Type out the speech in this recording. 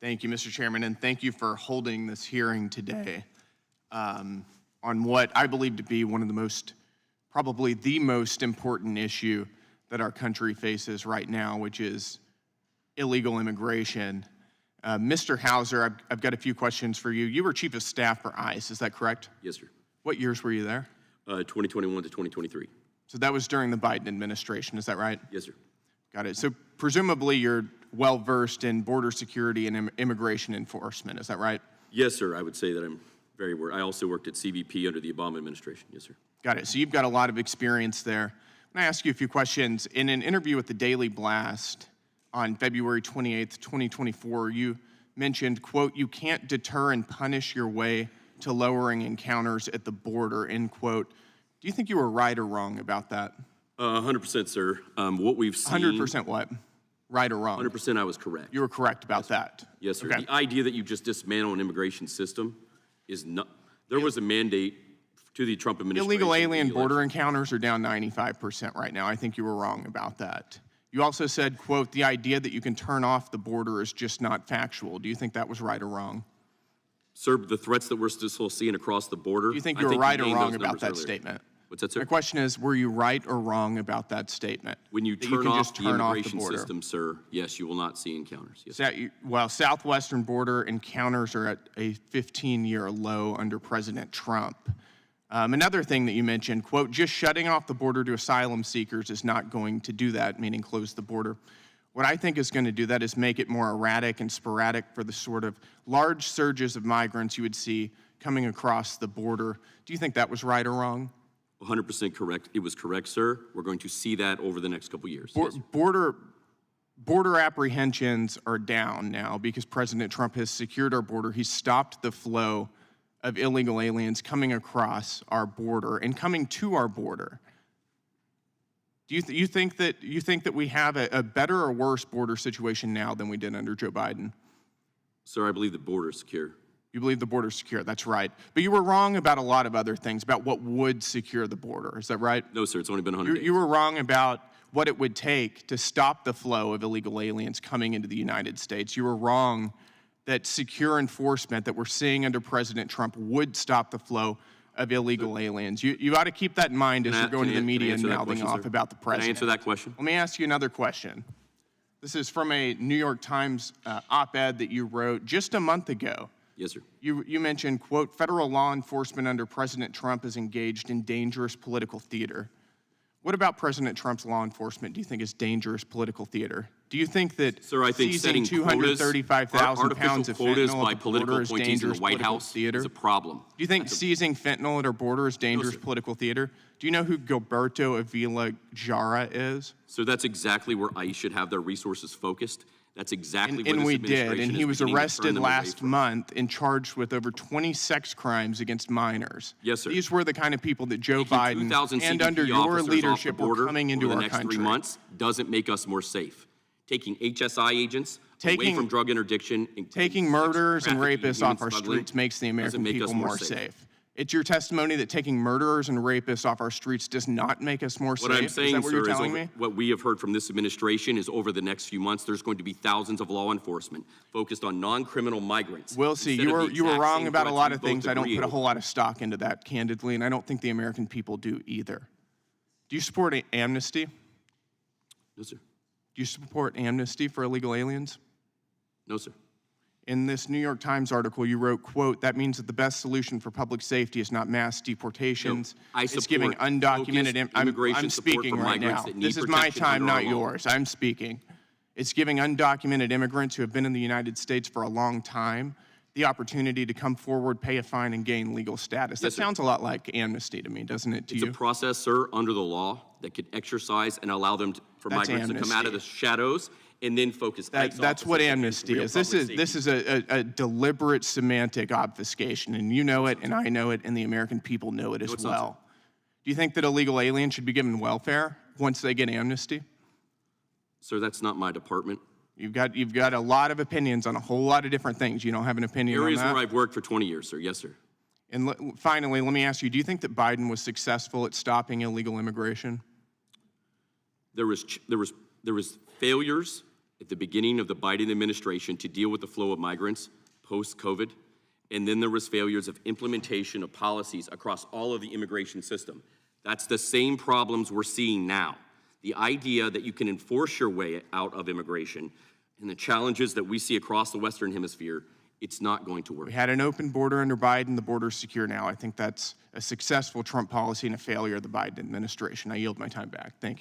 Thank you, Mr. Chairman, and thank you for holding this hearing today on what I believe to be one of the probably the most important issue that our country faces right now, which is illegal immigration. Mr. Hauser, I've got a few questions for you. You were Chief of Staff for ICE, is that correct? Yes, sir. What years were you there? 2021 to 2023. So that was during the Biden administration, is that right? Yes, sir. Got it. So presumably you're well-versed in border security and immigration enforcement, is that right? Yes, sir. I would say that I'm very aware. I also worked at CBP under the Obama administration. Yes, sir. Got it. So you've got a lot of experience there. I'm going to ask you a few questions. In an interview with the Daily Blast on February 28th, 2024, you mentioned, quote, "You can't deter and punish your way to lowering encounters at the border," end quote. Do you think you were right or wrong about that? 100%, sir. What we've seen... 100% what? Right or wrong? 100% I was correct. You were correct about that? Yes, sir. Okay. The idea that you just dismantle an immigration system is not... There was a mandate to the Trump administration... Illegal alien border encounters are down 95% right now. I think you were wrong about that. You also said, quote, "The idea that you can turn off the border is just not factual." Do you think that was right or wrong? Sir, the threats that we're still seeing across the border... Do you think you were right or wrong about that statement? What's that, sir? My question is, were you right or wrong about that statement? When you turn off the immigration system, sir, yes, you will not see encounters. Yes. Well, southwestern border encounters are at a 15-year low under President Trump. Another thing that you mentioned, quote, "Just shutting off the border to asylum seekers is not going to do that," meaning close the border. What I think is going to do that is make it more erratic and sporadic for the sort of large surges of migrants you would see coming across the border. Do you think that was right or wrong? 100% correct. It was correct, sir. We're going to see that over the next couple years. Yes. Border apprehensions are down now because President Trump has secured our border. He's stopped the flow of illegal aliens coming across our border and coming to our border. Do you think that we have a better or worse border situation now than we did under Joe Biden? Sir, I believe the border is secure. You believe the border is secure, that's right. But you were wrong about a lot of other things, about what would secure the border, is that right? No, sir, it's only been 100 days. You were wrong about what it would take to stop the flow of illegal aliens coming into the United States. You were wrong that secure enforcement that we're seeing under President Trump would stop the flow of illegal aliens. You ought to keep that in mind as you're going to the media and mouthing off about the president. Can I answer that question? Let me ask you another question. This is from a New York Times op-ed that you wrote just a month ago. Yes, sir. You mentioned, quote, "Federal law enforcement under President Trump is engaged in dangerous political theater." What about President Trump's law enforcement do you think is dangerous political theater? Do you think that seizing 235,000 pounds of fentanyl at the border is dangerous political theater? Is a problem. Do you think seizing fentanyl at our border is dangerous political theater? Do you know who Gilberto Avila Jara is? So that's exactly where ICE should have their resources focused. That's exactly what and we did, and he was arrested last month and charged with over 20 sex crimes against minors. Yes, sir. These were the kind of people that Joe Biden and under your leadership were coming into our country. The next 3 months doesn't make us more safe. Taking HSI agents away from drug interdiction, taking murderers and rapists off our streets makes the American people more safe. It's your testimony that taking murderers and rapists off our streets does not make us more safe? What I'm saying, sir, is what we have heard from this administration is over the next few months, there's going to be thousands of law enforcement focused on non-criminal migrants. We'll see. You were wrong about a lot of things. I don't put a whole lot of stock into that, candidly, and I don't think the American people do either. Do you support amnesty? No, sir. Do you support amnesty for illegal aliens? No, sir. In this New York Times article, you wrote, quote, "That means that the best solution for public safety is not mass deportations. No, it's giving undocumented I'm speaking right now. This is my time, not yours. I'm speaking. It's giving undocumented immigrants who have been in the United States for a long time the opportunity to come forward, pay a fine, and gain legal status." That sounds a lot like amnesty to me, doesn't it, to you? It's a process, sir, under the law that could exercise and allow them for migrants to come out of the shadows and then focus. That's what amnesty is. This is a deliberate semantic obfuscation, and you know it, and I know it, and the American people know it as well. Do you think that illegal aliens should be given welfare once they get amnesty? Sir, that's not my department. You've got a lot of opinions on a whole lot of different things. You don't have an opinion on that? Areas where I've worked for 20 years, sir. Yes, sir. And finally, let me ask you, do you think that Biden was successful at stopping illegal immigration? There was failures at the beginning of the Biden administration to deal with the flow of migrants post-COVID, and then there was failures of implementation of policies across all of the immigration system. That's the same problems we're seeing now. The idea that you can enforce your way out of immigration and the challenges that we see across the Western Hemisphere, it's not going to work. We had an open border under Biden. The border's secure now. I think that's a successful Trump policy and a failure of the Biden administration. I yield my time back. Thank you.